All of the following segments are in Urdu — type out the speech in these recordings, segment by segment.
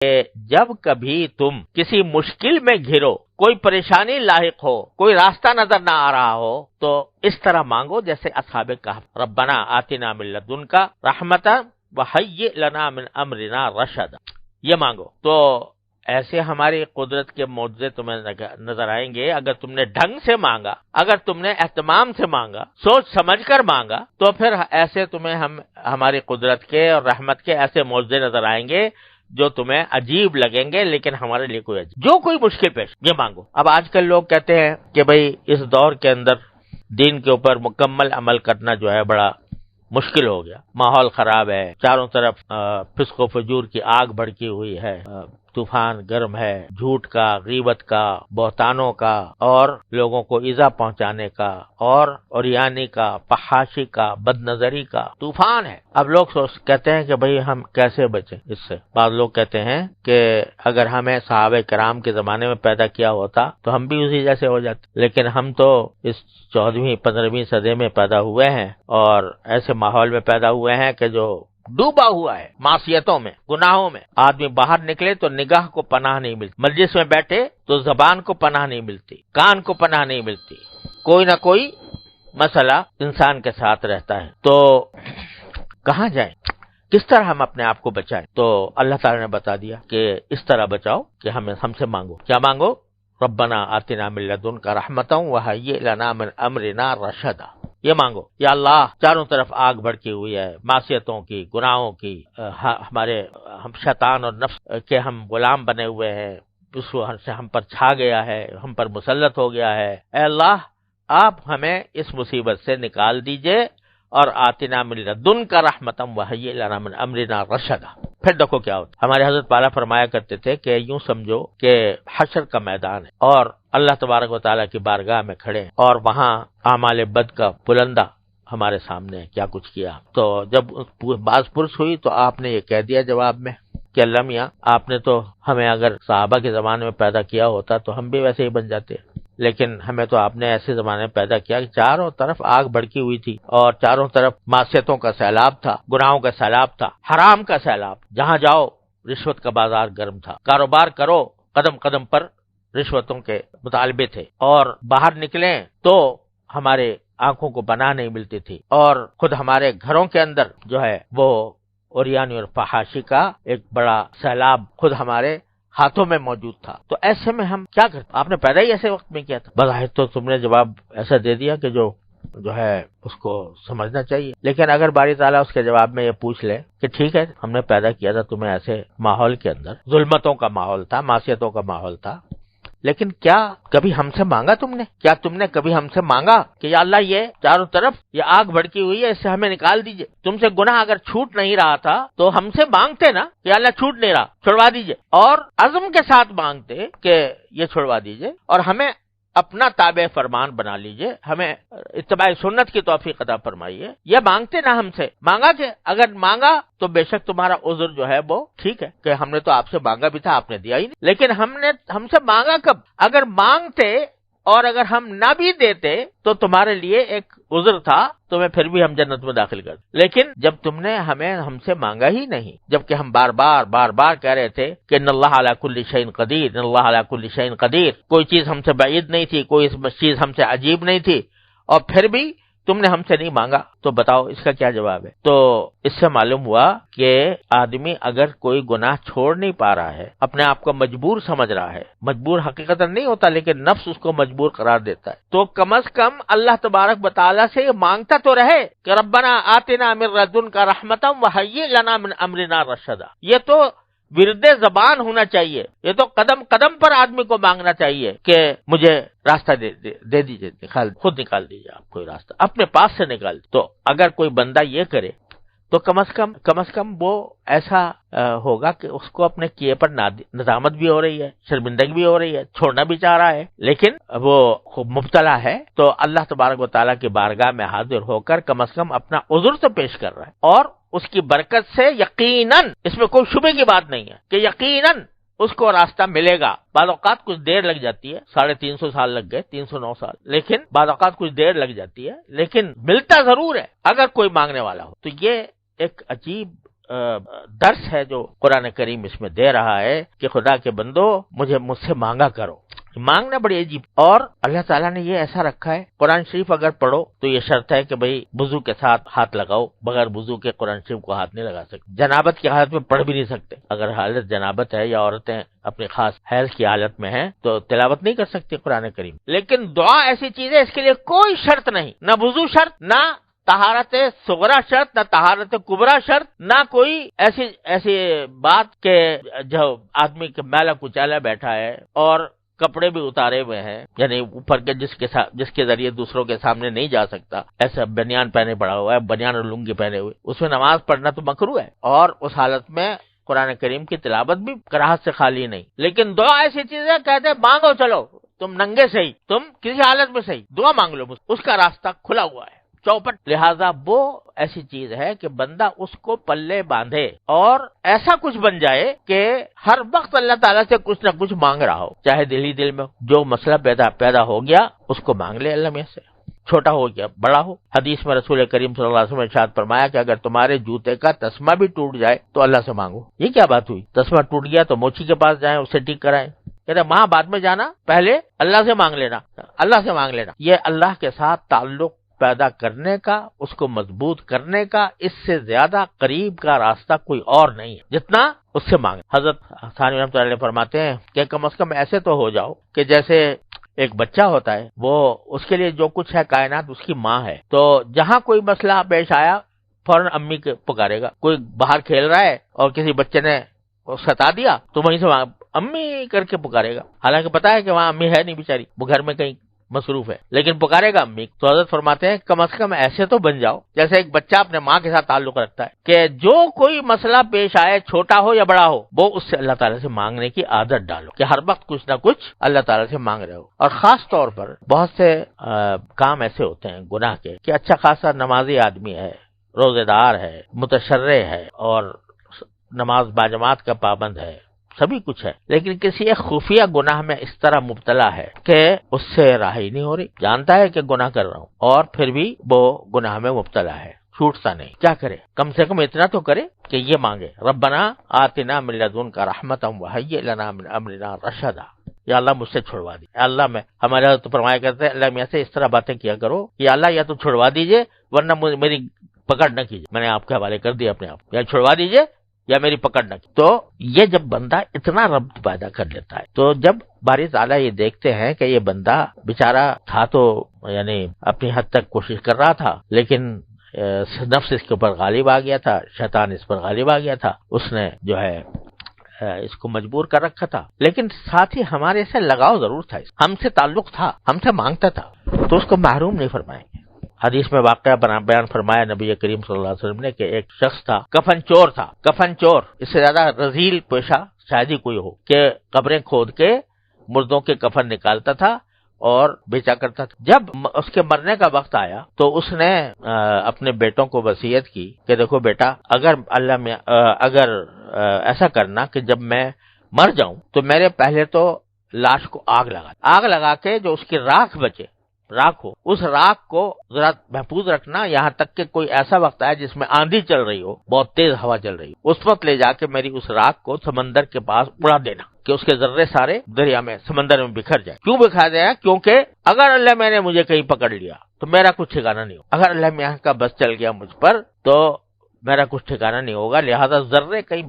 کہ جب کبھی تم کسی مشکل میں گھرو، کوئی پریشانی لاحق ہو، کوئی راستہ نظر نہ آ رہا ہو، تو اس طرح مانگو جیسے اصحاب کہف، ربنا آتنا من لدنک رحمتا وہیئ لنا من امرنا رشدا، یہ مانگو۔ تو ایسے ہماری قدرت کے معجزے تمہیں نظر آئیں گے اگر تم نے ڈھنگ سے مانگا، اگر تم نے اہتمام سے مانگا، سوچ سمجھ کر مانگا، تو پھر ایسے تمہیں ہماری قدرت کے اور رحمت کے ایسے معجزے نظر آئیں گے جو تمہیں عجیب لگیں گے، لیکن ہمارے لیے کوئی عجیب، جو کوئی مشکل پیش یہ مانگو۔ اب آج کل لوگ کہتے ہیں کہ بھئی اس دور کے اندر دین کے اوپر مکمل عمل کرنا جو ہے بڑا مشکل ہو گیا، ماحول خراب ہے، چاروں طرف فسق و فجور کی آگ بھڑکی ہوئی ہے، طوفان گرم ہے، جھوٹ کا، غیبت کا، بہتانوں کا، اور لوگوں کو ایذا پہنچانے کا، اور عریانی کا، فحاشی کا، بد نظری کا طوفان ہے۔ اب لوگ کہتے ہیں کہ بھئی ہم کیسے بچیں اس سے۔ بعض لوگ کہتے ہیں کہ اگر ہمیں صحابہ کرام کے زمانے میں پیدا کیا ہوتا تو ہم بھی اسی جیسے ہو جاتے، لیکن ہم تو اس 14ویں 15ویں صدی میں پیدا ہوئے ہیں اور ایسے ماحول میں پیدا ہوئے ہیں کہ جو ڈوبا ہوا ہے معصیتوں میں، گناہوں میں۔ آدمی باہر نکلے تو نگاہ کو پناہ نہیں ملتی، مجلس میں بیٹھے تو زبان کو پناہ نہیں ملتی، کان کو پناہ نہیں ملتی، کوئی نہ کوئی مسئلہ انسان کے ساتھ رہتا ہے۔ تو کہاں جائیں، کس طرح ہم اپنے آپ کو بچائیں؟ تو اللہ تعالی نے بتا دیا کہ اس طرح بچاؤ کہ ہم سے مانگو۔ کیا مانگو؟ ربنا آتنا من لدنک رحمتا وہیئ لنا من امرنا رشدا، یہ مانگو۔ یا اللہ، چاروں طرف آگ بھڑکی ہوئی ہے معصیتوں کی، گناہوں کی، ہم شیطان اور نفس کے ہم غلام بنے ہوئے ہیں، اس سے ہم پر چھا گیا ہے، ہم پر مسلط ہو گیا ہے۔ اے اللہ، آپ ہمیں اس مصیبت سے نکال دیجئے، اور آتنا من لدنک رحمتا وہیئ لنا من امرنا رشدا۔ پھر دیکھو کیا ہوتا۔ ہمارے حضرت پالا فرمایا کرتے تھے کہ یوں سمجھو کہ حشر کا میدان ہے اور اللہ تبارک و تعالیٰ کی بارگاہ میں کھڑے ہیں، اور وہاں اعمال بد کا پلندہ ہمارے سامنے کیا کچھ کیا۔ تو جب باز پرس ہوئی تو آپ نے یہ کہہ دیا جواب میں کہ اللہ میاں، آپ نے تو ہمیں اگر صحابہ کے زمانے میں پیدا کیا ہوتا تو ہم بھی ویسے ہی بن جاتے، لیکن ہمیں تو آپ نے ایسے زمانے میں پیدا کیا کہ چاروں طرف آگ بھڑکی ہوئی تھی اور چاروں طرف معصیتوں کا سیلاب تھا، گناہوں کا سیلاب تھا، حرام کا سیلاب، جہاں جاؤ رشوت کا بازار گرم تھا، کاروبار کرو قدم قدم پر رشوتوں کے مطالبے تھے، اور باہر نکلیں تو ہمارے آنکھوں کو پناہ نہیں ملتی تھی، اور خود ہمارے گھروں کے اندر جو ہے وہ عریانی اور فحاشی کا ایک بڑا سیلاب خود ہمارے ہاتھوں میں موجود تھا۔ تو ایسے میں ہم کیا کرتے؟ آپ نے پیدا ہی ایسے وقت میں کیا تھا۔ بظاہر تو تم نے جواب ایسا دے دیا کہ جو ہے اس کو سمجھنا چاہیے، لیکن اگر باری تعالیٰ اس کے جواب میں یہ پوچھ لے کہ ٹھیک ہے، ہم نے پیدا کیا تھا تمہیں ایسے ماحول کے اندر، ظلمتوں کا ماحول تھا، معصیتوں کا ماحول تھا، لیکن کیا کبھی ہم سے مانگا تم نے؟ کیا تم نے کبھی ہم سے مانگا کہ یا اللہ، یہ چاروں طرف یہ آگ بھڑکی ہوئی ہے، اس سے ہمیں نکال دیجئے؟ تم سے گناہ اگر چھوٹ نہیں رہا تھا تو ہم سے مانگتے نا کہ یا اللہ چھوٹ نہیں رہا، چھڑوا دیجئے، اور عزم کے ساتھ مانگتے کہ یہ چھڑوا دیجئے، اور ہمیں اپنا تابع فرمان بنا لیجئے، ہمیں اتباع سنت کی توفیق عطا فرمائیے۔ یہ مانگتے نا ہم سے، مانگا کہ اگر مانگا تو بے شک تمہارا عذر جو ہے وہ ٹھیک ہے کہ ہم نے تو آپ سے مانگا بھی تھا، آپ نے دیا ہی نہیں، لیکن ہم سے مانگا کب؟ اگر مانگتے اور اگر ہم نہ بھی دیتے تو تمہارے لیے ایک عذر تھا، تمہیں پھر بھی ہم جنت میں داخل کر دیں، لیکن جب تم نے ہم سے مانگا ہی نہیں، جبکہ ہم بار بار کہہ رہے تھے کہ ان اللہ علی کل شیء قدیر، ان اللہ علی کل شیء قدیر، کوئی چیز ہم سے بعید نہیں تھی، کوئی چیز ہم سے عجیب نہیں تھی، اور پھر بھی تم نے ہم سے نہیں مانگا، تو بتاؤ اس کا کیا جواب ہے؟ تو اس سے معلوم ہوا کہ آدمی اگر کوئی گناہ چھوڑ نہیں پا رہا ہے، اپنے آپ کو مجبور سمجھ رہا ہے، مجبور حقیقتا نہیں ہوتا لیکن نفس اس کو مجبور قرار دیتا ہے، تو کم از کم اللہ تبارک و تعالیٰ سے یہ مانگتا تو رہے کہ ربنا آتنا من لدنک رحمتا وہیئ لنا من امرنا رشدا۔ یہ تو ورد زبان ہونا چاہیے، یہ تو قدم قدم پر آدمی کو مانگنا چاہیے کہ مجھے راستہ دے دیجئے، خود نکال دیجئے، آپ کوئی راستہ اپنے پاس سے نکال دیجئے۔ تو اگر کوئی بندہ یہ کرے تو کم از کم وہ ایسا ہوگا کہ اس کو اپنے کیے پر ندامت بھی ہو رہی ہے، شرمندگی بھی ہو رہی ہے، چھوڑنا بھی چاہ رہا ہے، لیکن وہ خوب مبتلا ہے، تو اللہ تبارک و تعالیٰ کی بارگاہ میں حاضر ہو کر کم از کم اپنا عذر تو پیش کر رہا ہے، اور اس کی برکت سے یقیناً، اس میں کوئی شبے کی بات نہیں ہے کہ یقیناً اس کو راستہ ملے گا۔ بعض اوقات کچھ دیر لگ جاتی ہے، 350 سال لگ گئے، 309 سال، لیکن بعض اوقات کچھ دیر لگ جاتی ہے، لیکن ملتا ضرور ہے اگر کوئی مانگنے والا ہو۔ تو یہ ایک عجیب درس ہے جو قرآن کریم اس میں دے رہا ہے کہ خدا کے بندو مجھ سے مانگا کرو. مانگنا بڑی عجیب. اور اللہ تعالیٰ نے یہ ایسا رکھا ہے، قرآن شریف اگر پڑھو تو یہ شرط ہے کہ بھئی وضو کے ساتھ ہاتھ لگاؤ، بغیر وضو کے قرآن شریف کو ہاتھ نہیں لگا سکتے. جنابت کی حالت میں پڑھ بھی نہیں سکتے. اگر حالت جنابت ہے یا عورتیں اپنی خاص حیض کی حالت میں ہیں تو تلاوت نہیں کر سکتی قرآن کریم. لیکن دعا ایسی چیز ہے، اس کے لیے کوئی شرط نہیں، نہ وضو شرط، نہ طہارت صغرا شرط، نہ طہارت کبرا شرط، نہ کوئی ایسی بات کہ جو آدمی کے میلا کچالا بیٹھا ہے اور کپڑے بھی اتارے ہوئے ہیں، یعنی اوپر کے جس کے ذریعے دوسروں کے سامنے نہیں جا سکتا، ایسا بنیان پہنے پڑا ہوا ہے، بنیان اور لنگی پہنے ہوئے، اس میں نماز پڑھنا تو مکروہ ہے. اور اس حالت میں قرآن کریم کی تلاوت بھی کراہت سے خالی نہیں. لیکن دعا ایسی چیز ہے، کہتے ہیں مانگو، چلو تم ننگے سے ہی، تم کسی حالت میں صحیح دعا مانگ لو، اس کا راستہ کھلا ہوا ہے، چوپٹ. لہذا وہ ایسی چیز ہے کہ بندہ اس کو پلے باندھے اور ایسا کچھ بن جائے کہ ہر وقت اللہ تعالیٰ سے کچھ نہ کچھ مانگ رہا ہو، چاہے دل ہی دل میں جو مسئلہ پیدا ہو گیا اس کو مانگ لے اللہ میں سے، چھوٹا ہو گیا بڑا ہو. حدیث میں رسول کریم صلی اللہ علیہ وسلم نے ارشاد فرمایا کہ اگر تمہارے جوتے کا تسمہ بھی ٹوٹ جائے تو اللہ سے مانگو. یہ کیا بات ہوئی؟ تسمہ ٹوٹ گیا تو موچی کے پاس جائیں، اسے ٹھیک کرائیں. کہتے وہاں بعد میں جانا، پہلے اللہ سے مانگ لینا، اللہ سے مانگ لینا. یہ اللہ کے ساتھ تعلق پیدا کرنے کا، اس کو مضبوط کرنے کا، اس سے زیادہ قریب کا راستہ کوئی اور نہیں ہے جتنا اس سے مانگے. حضرت ثانوی رحمۃ اللہ علیہ فرماتے ہیں کہ کم از کم ایسے تو ہو جاؤ کہ جیسے ایک بچہ ہوتا ہے، وہ اس کے لیے جو کچھ ہے کائنات اس کی ماں ہے، تو جہاں کوئی مسئلہ پیش آیا فوراً امی کے پکارے گا. کوئی باہر کھیل رہا ہے اور کسی بچے نے ستا دیا تو وہیں سے امی کر کے پکارے گا، حالانکہ پتا ہے کہ وہاں امی ہے نہیں بیچاری، وہ گھر میں کہیں مصروف ہے، لیکن پکارے گا امی. تو حضرت فرماتے ہیں کم از کم ایسے تو بن جاؤ جیسے ایک بچہ اپنے ماں کے ساتھ تعلق رکھتا ہے کہ جو کوئی مسئلہ پیش آئے، چھوٹا ہو یا بڑا ہو، وہ اس سے اللہ تعالیٰ سے مانگنے کی عادت ڈالو کہ ہر وقت کچھ نہ کچھ اللہ تعالیٰ سے مانگ رہے ہو. اور خاص طور پر بہت سے کام ایسے ہوتے ہیں گناہ کے کہ اچھا خاصا نمازی آدمی ہے، روزے دار ہے، متشرع ہے اور نماز باجماعت کا پابند ہے، سبھی کچھ ہے، لیکن کسی ایک خفیہ گناہ میں اس طرح مبتلا ہے کہ اس سے راہی نہیں ہو رہی. جانتا ہے کہ گناہ کر رہا ہوں اور پھر بھی وہ گناہ میں مبتلا ہے، چھوٹتا نہیں. کیا کرے؟ کم سے کم اتنا تو کرے کہ یہ مانگے ربنا آتنا من لدنک رحمتا وہیئ لنا من امرنا رشدا. یا اللہ مجھ سے چھڑوا دی. اللہ میں ہمارے حضرت فرمایا کرتے ہیں اللہ میاں سے اس طرح باتیں کیا کرو کہ اللہ یا تو چھڑوا دیجئے ورنہ میری پکڑ نہ کیجیے. میں نے آپ کے حوالے کر دیا اپنے آپ، یا چھڑوا دیجئے یا میری پکڑ نہ کی. تو یہ جب بندہ اتنا ربط پیدا کر لیتا ہے، تو جب باری تعالیٰ یہ دیکھتے ہیں کہ یہ بندہ بیچارہ تھا تو یعنی اپنی حد تک کوشش کر رہا تھا، لیکن نفس اس کے اوپر غالب آ گیا تھا، شیطان اس پر غالب آ گیا تھا، اس نے جو ہے اس کو مجبور کر رکھا تھا، لیکن ساتھ ہی ہمارے سے لگاؤ ضرور تھا، ہم سے تعلق تھا، ہم سے مانگتا تھا، تو اس کو محروم نہیں فرمائیں گے. حدیث میں واقعہ بیان فرمایا نبی کریم صلی اللہ علیہ وسلم نے کہ ایک شخص تھا، کفن چور تھا. کفن چور اس سے زیادہ رذیل پیشہ شاید ہی کوئی ہو کہ قبریں کھود کے مردوں کے کفن نکالتا تھا اور بیچا کرتا تھا. جب اس کے مرنے کا وقت آیا تو اس نے اپنے بیٹوں کو وصیت کی کہ دیکھو بیٹا، اگر ایسا کرنا کہ جب میں مر جاؤں تو میرے پہلے تو لاش کو آگ لگا کے جو اس کی راکھ بچے، راکھ ہو، اس راکھ کو ذرا محفوظ رکھنا یہاں تک کہ کوئی ایسا وقت آئے جس میں آندھی چل رہی ہو، بہت تیز ہوا چل رہی ہو، اس وقت لے جا کے میری اس راکھ کو سمندر کے پاس اڑا دینا کہ اس کے ذرے سارے دریا میں، سمندر میں بکھر جائے. کیوں بکھر جائے؟ کیونکہ اگر اللہ میں نے مجھے کہیں پکڑ لیا تو میرا کچھ ٹھکانہ نہیں ہوگا. اگر اللہ میاں کا بس چل گیا مجھ پر تو میرا کچھ ٹھکانہ نہیں ہوگا. لہذا ذرے کہیں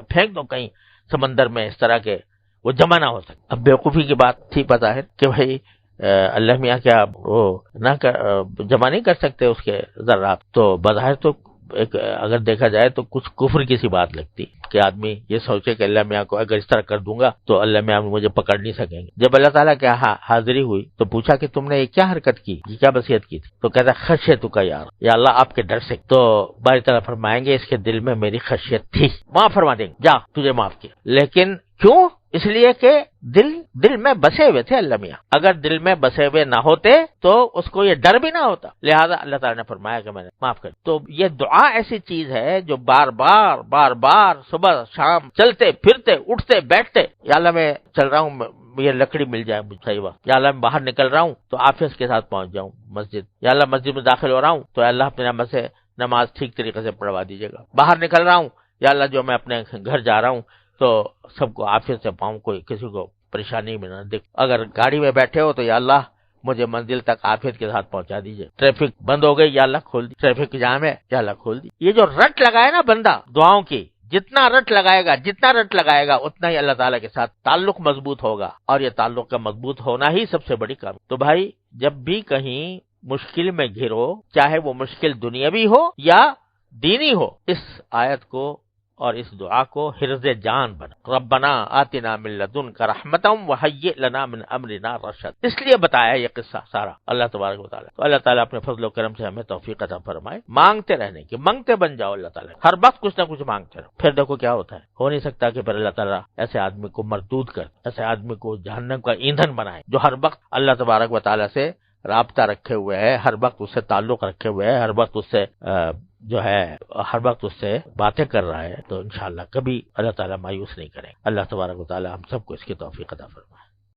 پھینک دو کہیں سمندر میں، اس طرح کے وہ جمع نہ ہو سکے. اب بیوقوفی کی بات تھی، پتا ہے کہ بھائی اللہ میاں کیا وہ جمع نہیں کر سکتے اس کے ذرات. تو بظاہر تو ایک اگر دیکھا جائے تو کچھ کفر کی سی بات لگتی کہ آدمی یہ سوچے کہ اللہ میاں کو اگر اس طرح کر دوں گا تو اللہ میاں مجھے پکڑ نہیں سکیں گے. جب اللہ تعالیٰ کی حاضری ہوئی تو پوچھا کہ تم نے یہ کیا حرکت کی، یہ کیا وصیت کی تھی؟ تو کہتا خشیت کا یا اللہ آپ کے ڈر سے. تو باری تعالیٰ فرمائیں گے اس کے دل میں میری خشیت تھی، معاف فرما دیں گے، جا تجھے معاف کیا. لیکن کیوں؟ اس لیے کہ دل میں بسے ہوئے تھے اللہ میاں. اگر دل میں بسے ہوئے نہ ہوتے تو اس کو یہ ڈر بھی نہ ہوتا. لہذا اللہ تعالیٰ نے فرمایا کہ میں نے معاف کر. تو یہ دعا ایسی چیز ہے جو بار بار صبح شام چلتے پھرتے اٹھتے بیٹھتے، یا اللہ میں چل رہا ہوں، یہ لکڑی مل جائے مجھے صحیح وقت، یا اللہ میں باہر نکل رہا ہوں تو آفس کے ساتھ پہنچ جاؤں مسجد، یا اللہ مسجد میں داخل ہو رہا ہوں تو اللہ اپنے نعمت سے نماز ٹھیک طریقے سے پڑھوا دیجیے گا. باہر نکل رہا ہوں یا اللہ جو میں اپنے گھر جا رہا ہوں تو سب کو عافیت سے پاؤں, کوئی کسی کو پریشانی میں نہ دیکھ. اگر گاڑی میں بیٹھے ہو تو یا اللہ مجھے منزل تک عافیت کے ساتھ پہنچا دیجیے. ٹریفک بند ہو گئی یا اللہ کھول دی, ٹریفک جام ہے یا اللہ کھول دی. یہ جو رٹ لگائے نا بندہ دعاؤں کی, جتنا رٹ لگائے گا اتنا ہی اللہ تعالیٰ کے ساتھ تعلق مضبوط ہوگا, اور یہ تعلق کا مضبوط ہونا ہی سب سے بڑی کام. تو بھائی جب بھی کہیں مشکل میں گھرو, چاہے وہ مشکل دنیاوی ہو یا دینی ہو, اس آیت کو اور اس دعا کو حرز جان بنا. ربنا آتنا من لدنک رحمتا وہیئ لنا من امرنا رشد. اس لیے بتایا یہ قصہ سارا اللہ تبارک و تعالیٰ. تو اللہ تعالیٰ اپنے فضل و کرم سے ہمیں توفیق عطا فرمائے. مانگتے رہنے کی, منگتے بن جاؤ اللہ تعالیٰ, ہر وقت کچھ نہ کچھ مانگتے رہو. پھر دیکھو کیا ہوتا ہے. ہو نہیں سکتا کہ پھر اللہ تعالیٰ ایسے آدمی کو مردود کر, ایسے آدمی کو جہنم کا ایندھن بنائے جو ہر وقت اللہ تبارک و تعالیٰ سے رابطہ رکھے ہوئے ہے, ہر وقت اس سے تعلق رکھے ہوئے ہے, ہر وقت اس سے ہر وقت اس سے باتیں کر رہا ہے. تو انشاءاللہ کبھی اللہ تعالیٰ مایوس نہیں کریں. اللہ تبارک و تعالیٰ ہم سب کو اس کی توفیق عطا فرمائے.